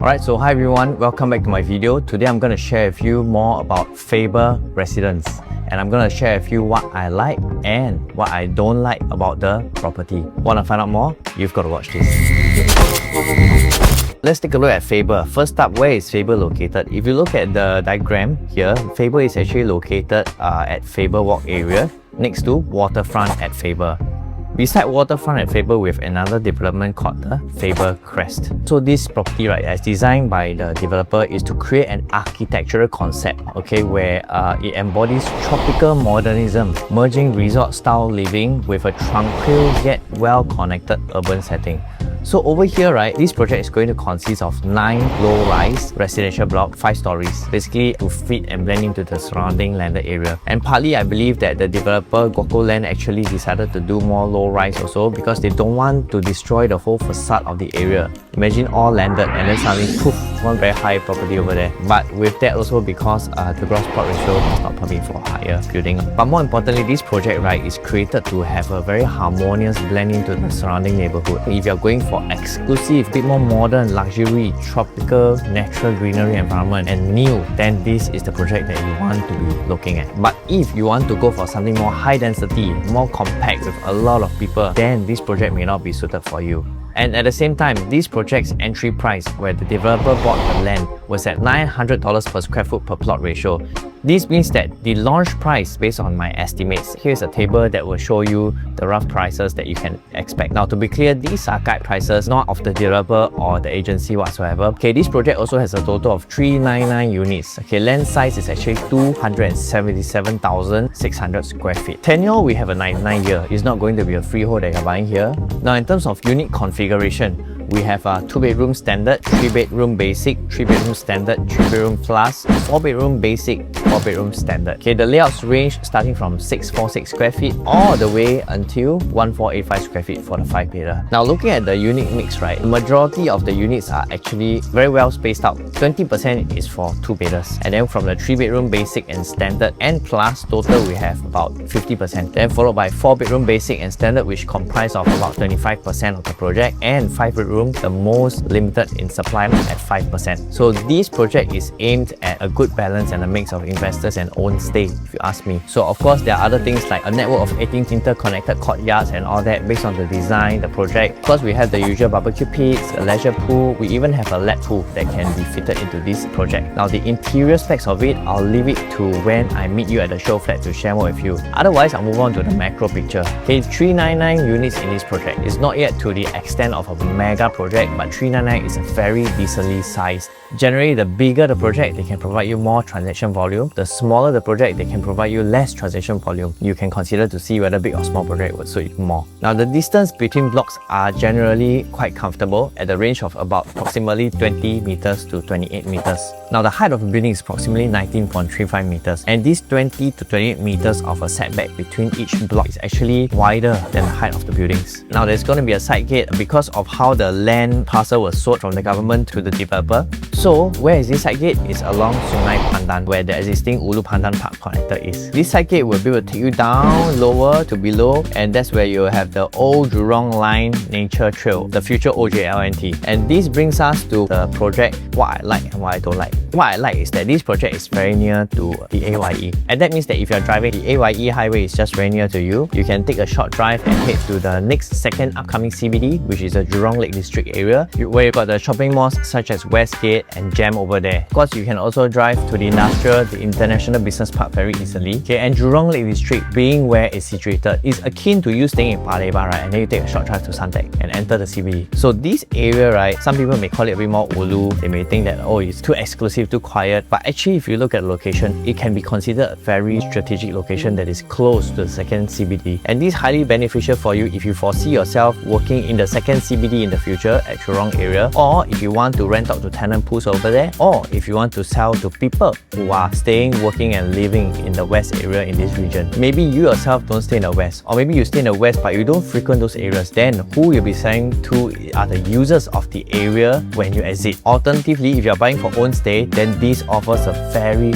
Alright, so hi everyone, welcome back to my video. Today I'm going to share with you more about Faber Residence, and I'm going to share with you what I like and what I don't like about the property. Want to find out more? You've got to watch this. Let's take a look at Faber. First up, where is Faber located? If you look at the diagram here, Faber is actually located at Faber Walk area, next to waterfront at Faber. Beside waterfront at Faber, we have another development called the Faber Crest. So this property, right, as designed by the developer, is to create an architectural concept, okay, where it embodies tropical modernism, merging resort-style living with a tranquil yet well-connected urban setting. So over here, right, this project is going to consist of 9 low-rise residential blocks, 5 stories, basically to fit and blend into the surrounding landed area. And partly, I believe that the developer Guocoland actually decided to do more low-rise also because they don't want to destroy the whole facade of the area. Imagine all landed and then suddenly poof, one very high property over there. But with that also because the gross plot ratio does not permit for higher building. But more importantly, this project, right, is created to have a very harmonious blend into the surrounding neighborhood. If you're going for exclusive, bit more modern, luxury, tropical, natural greenery environment and new, then this is the project that you want to be looking at. But if you want to go for something more high density, more compact with a lot of people, then this project may not be suited for you. And at the same time, this project's entry price, where the developer bought the land, was at $900 per square foot per plot ratio. This means that the launch price, based on my estimates, here's a table that will show you the rough prices that you can expect. Now, to be clear, these are guide prices, not of the developer or the agency whatsoever. Okay, this project also has a total of 399 units. Okay, land size is actually 277,600 square feet. Tenure, we have a 99 year. It's not going to be a freehold that you're buying here. Now, in terms of unit configuration, we have a 2-bedroom standard, 3-bedroom basic, 3-bedroom standard, 3-bedroom plus, 4-bedroom basic, 4-bedroom standard. Okay, the layouts range starting from 646 square feet all the way until 1485 square feet for the 5-bedder. Now, looking at the unit mix, right, the majority of the units are actually very well spaced out. 20% is for 2-bedders. And then from the 3-bedroom basic and standard and plus, total we have about 50%. Then followed by 4-bedroom basic and standard, which comprise of about 25% of the project, and 5-bedroom, the most limited in supply at 5%. So this project is aimed at a good balance and a mix of investors and own stay, if you ask me. So of course, there are other things like a network of 18 interconnected courtyards and all that based on the design, the project. Of course, we have the usual barbecue pits, a leisure pool. We even have a lap pool that can be fitted into this project. Now, the interior specs of it, I'll leave it to when I meet you at the show flat to share more with you. Otherwise, I'll move on to the macro picture. Okay, 399 units in this project. It's not yet to the extent of a mega project, but 399 is a very decently sized. Generally, the bigger the project, they can provide you more transaction volume. The smaller the project, they can provide you less transaction volume. You can consider to see whether big or small project would suit you more. Now, the distance between blocks are generally quite comfortable at the range of about approximately 20 meters to 28 meters. Now, the height of the building is approximately 19.35 meters, and these 20 to 28 meters of a setback between each block is actually wider than the height of the buildings. Now, there's going to be a side gate because of how the land parcel was sold from the government to the developer. So, where is this side gate? It's along Sungai Pandan, where the existing Ulu Pandan Park connector is. This side gate will be able to take you down lower to below, and that's where you'll have the old Jurong Line Nature Trail, the future OJLNT. And this brings us to the project, what I like and what I don't like. What I like is that this project is very near to the AYE. And that means that if you're driving, the AYE highway is just very near to you. You can take a short drive and head to the next second upcoming CBD, which is the Jurong Lake District area, where you've got the shopping malls such as Westgate and Gem over there. Of course, you can also drive to the industrial, the International Business Park very easily. Okay, and Jurong Lake District, being where it's situated, is akin to you staying in Palembang, right? And then you take a short drive to Suntec and enter the CBD. So this area, right, some people may call it a bit more ulu. They may think that, oh, it's too exclusive, too quiet. But actually, if you look at the location, it can be considered a very strategic location that is close to the second CBD. And this is highly beneficial for you if you foresee yourself working in the second CBD in the future at Jurong area, or if you want to rent out to tenant pool schools over there, or if you want to sell to people who are staying, working and living in the west area in this region. Maybe you yourself don't stay in the west, or maybe you stay in the west but you don't frequent those areas, then who you'll be selling to are the users of the area when you exit. Alternatively, if you're buying for own stay, then this offers a very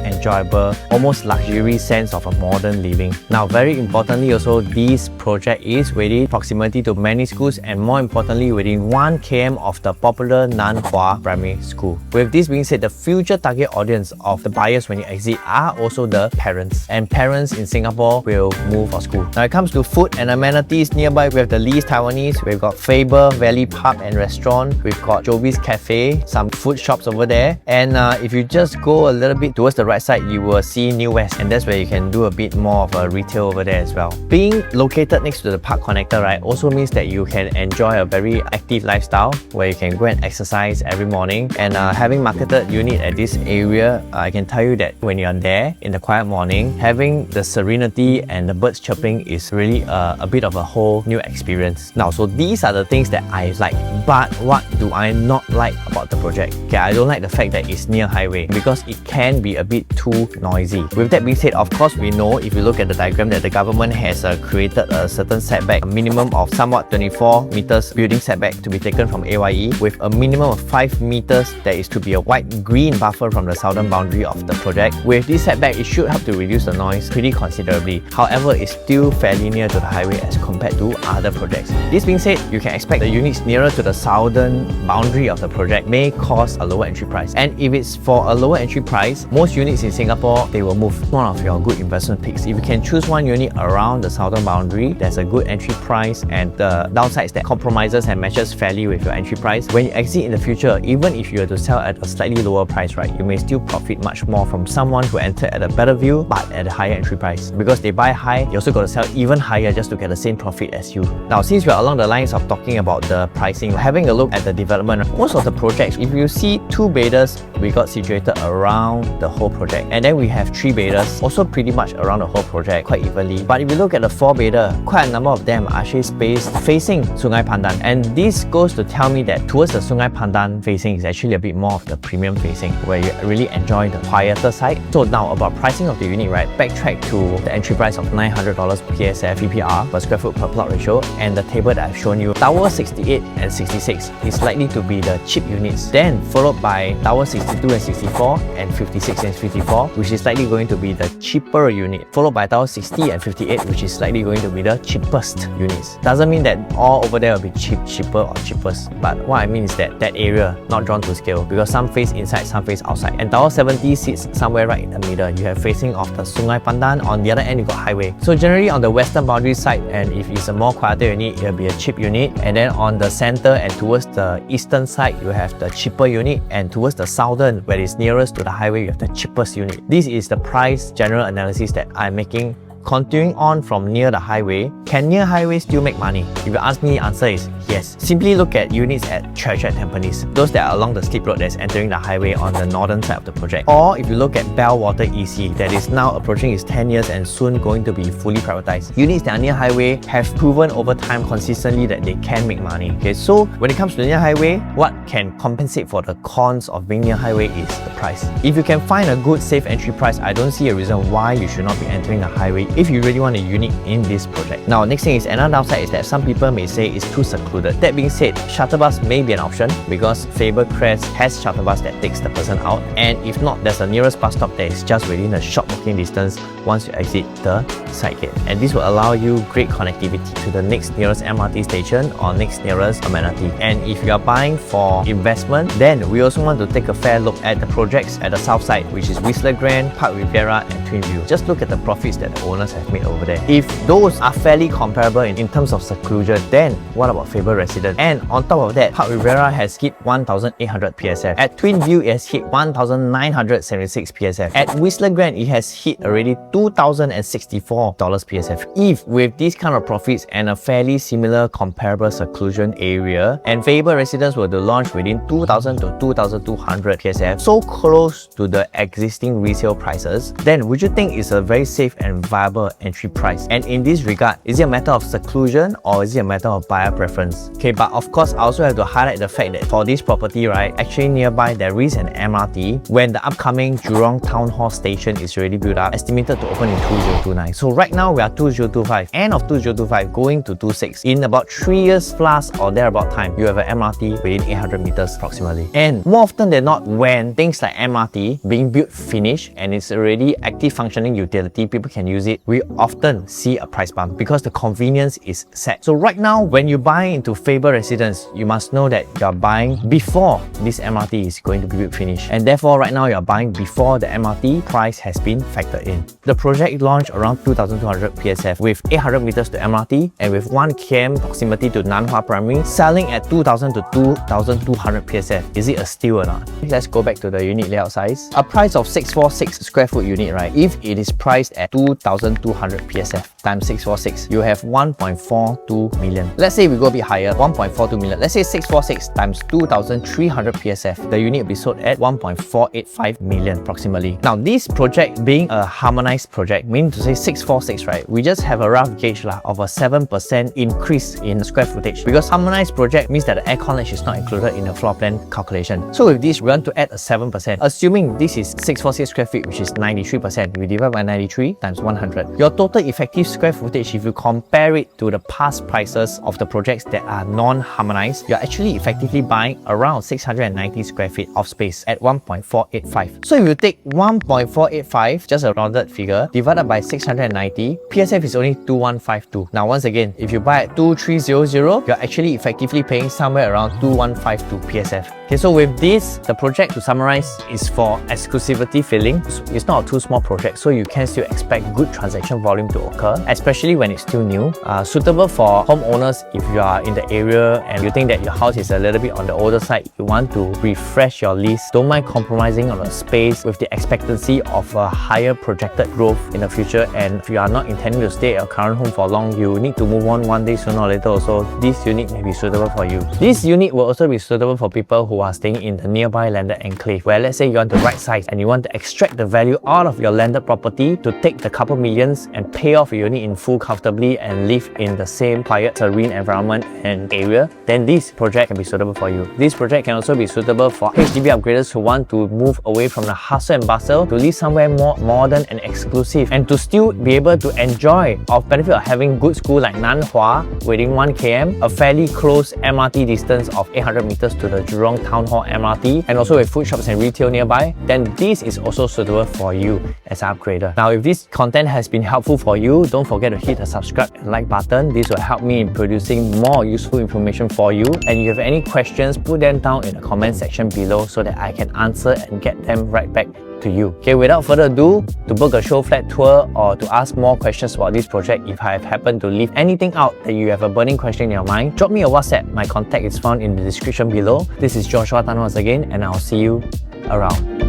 enjoyable, almost luxury sense of a modern living. Now, very importantly also, this project is within proximity to many schools and more importantly within 1 km of the popular Nanhua Primary School. With this being said, the future target audience of the buyers when you exit are also the parents, and parents in Singapore will move for school. Now it comes to food and amenities nearby, we have the Lee's Taiwanese, we've got Faber Valley Pub and Restaurant, we've got Jovi's Cafe, some food shops over there, and if you just go a little bit towards the right side, you will see New West, and that's where you can do a bit more of a retail over there as well. Being located next to the park connector, right, also means that you can enjoy a very active lifestyle where you can go and exercise every morning. And having marketed unit at this area, I can tell you that when you're there in the quiet morning, having the serenity and the birds chirping is really a bit of a whole new experience. Now, so these are the things that I like, but what do I not like about the project? Okay, I don't like the fact that it's near highway because it can be a bit too noisy. With that being said, of course we know if you look at the diagram that the government has created a certain setback, a minimum of somewhat 24 meters building setback to be taken from AYE, with a minimum of 5 meters that is to be a white-green buffer from the southern boundary of the project. With this setback, it should help to reduce the noise pretty considerably. However, it's still fairly near to the highway as compared to other projects. This being said, you can expect the units nearer to the southern boundary of the project may cost a lower entry price. And if it's for a lower entry price, most units in Singapore, they will move. One of your good investment picks. If you can choose one unit around the southern boundary, there's a good entry price, and the downsides that compromises and matches fairly with your entry price. When you exit in the future, even if you were to sell at a slightly lower price, right, you may still profit much more from someone who entered at a better view but at a higher entry price. Because they buy high, they also got to sell even higher just to get the same profit as you. Now, since we're along the lines of talking about the pricing, having a look at the development, most of the projects, if you see 2 bayders, we got situated around the whole project, and then we have 3 bayders also pretty much around the whole project quite evenly. But if you look at the 4 bayder, quite a number of them are actually spaced facing Sungai Pandan, and this goes to tell me that towards the Sungai Pandan facing is actually a bit more of the premium facing, where you really enjoy the quieter side. So now about pricing of the unit, right, backtrack to the entry price of $900 PSF PPR per square foot per plot ratio, and the table that I've shown you, Tower 68 and 66 is likely to be the cheap units, then followed by Tower 62 and 64 and 56 and 54, which is likely going to be the cheaper unit, followed by Tower 60 and 58, which is likely going to be the cheapest units. Doesn't mean that all over there will be cheap, cheaper or cheapest, but what I mean is that that area not drawn to scale, because some face inside, some face outside, and Tower 70 sits somewhere right in the middle. You have facing of the Sungai Pandan, on the other end you got highway. So generally on the western boundary side, and if it's a more quieter unit, it'll be a cheap unit, and then on the center and towards the eastern side you have the cheaper unit, and towards the southern where it's nearest to the highway you have the cheapest unit. This is the price general analysis that I'm making. Continuing on from near the highway, can near highway still make money? If you ask me, the answer is yes. Simply look at units at Treasure at Tampines, those that are along the steep road that's entering the highway on the northern side of the project. Or if you look at Bellwater EC, that is now approaching its 10 years and soon going to be fully privatized. Units that are near highway have proven over time consistently that they can make money. Okay, so when it comes to near highway, what can compensate for the cons of being near highway is the price. If you can find a good safe entry price, I don't see a reason why you should not be entering the highway if you really want a unit in this project. Now, next thing is another downside is that some people may say it's too secluded. That being said, shuttle bus may be an option because Faber Crest has shuttle bus that takes the person out, and if not, there's the nearest bus stop that is just within a short walking distance once you exit the side gate, and this will allow you great connectivity to the next nearest MRT station or next nearest amenity. And if you are buying for investment, then we also want to take a fair look at the projects at the south side, which is Whistler Grand, Park Riviera and Twinview. Just look at the profits that the owners have made over there. If those are fairly comparable in terms of seclusion, then what about Faber Residence? And on top of that, Park Riviera has hit 1,800 PSF. At Twinview, it has hit 1,976 PSF. At Whistler Grand, it has hit already $2,064 PSF. If with these kind of profits and a fairly similar comparable seclusion area, and Faber Residence were to launch within 2,000 to 2,200 PSF, so close to the existing resale prices, then would you think it's a very safe and viable viable entry price. And in this regard, is it a matter of seclusion or is it a matter of buyer preference? Okay, but of course, I also have to highlight the fact that for this property, right, actually nearby there is an MRT when the upcoming Jurong Town Hall station is already built up, estimated to open in 2029. So right now we are 2025, end of 2025, going to 26. In about 3 years plus or thereabout time, you have an MRT within 800 meters approximately. And more often than not, when things like MRT being built finished and it's already active functioning utility, people can use it, we often see a price bump because the convenience is set. So right now, when you buy into Faber Residence, you must know that you're buying before this MRT is going to be built finished. And therefore, right now you're buying before the MRT price has been factored in. The project launched around 2,200 PSF with 800 meters to MRT and with 1 km proximity to Nanhua Primary, selling at 2,000 to 2,200 PSF. Is it a steal or not? Let's go back to the unit layout size. A price of 646 square foot unit, right? If it is priced at 2,200 PSF times 646, you have 1.42 million. Let's say we go a bit higher, 1.42 million. Let's say 646 times 2,300 PSF. The unit will be sold at 1.485 million approximately. Now, this project being a harmonized project, meaning to say 646, right? We just have a rough gauge of a 7% increase in square footage because harmonized project means that the aircon ledge is not included in the floor plan calculation. So with this, we want to add a 7%. Assuming this is 646 square feet, which is 93%, we divide by 93 times 100. Your total effective square footage, if you compare it to the past prices of the projects that are non-harmonized, you're actually effectively buying around 690 square feet of space at 1.485. So if you take 1.485, just a rounded figure, divided by 690, PSF is only 2152. Now once again, if you buy at 2300, you're actually effectively paying somewhere around 2152 PSF. Okay, so with this, the project, to summarize, is for exclusivity filling. It's not a too small project, so you can still expect good transaction volume to occur, especially when it's still new. Suitable for homeowners if you are in the area and you think that your house is a little bit on the older side, you want to refresh your lease, don't mind compromising on the space with the expectancy of a higher projected growth in the future. And if you are not intending to stay at your current home for long, you need to move on one day sooner or later also, this unit may be suitable for you. This unit will also be suitable for people who are staying in the nearby landed enclave, where let's say you want the right size and you want to extract the value out of your landed property to take the couple millions and pay off your unit in full comfortably and live in the same quiet, serene environment and area, then this project can be suitable for you. This project can also be suitable for HDB upgraders who want to move away from the hustle and bustle to live somewhere more modern and exclusive, and to still be able to enjoy of benefit of having good school like Nanhua within 1 km, a fairly close MRT distance of 800 meters to the Jurong Town Hall MRT, and also with food shops and retail nearby, then this is also suitable for you as an upgrader. Now, if this content has been helpful for you, don't forget to hit the subscribe and like button. This will help me in producing more useful information for you. And if you have any questions, put them down in the comment section below so that I can answer and get them right back to you. Okay, without further ado, to book a show flat tour or to ask more questions about this project, if I have happened to leave anything out that you have a burning question in your mind, drop me a WhatsApp. My contact is found in the description below. This is Joshua Tan once again, and I'll see you around.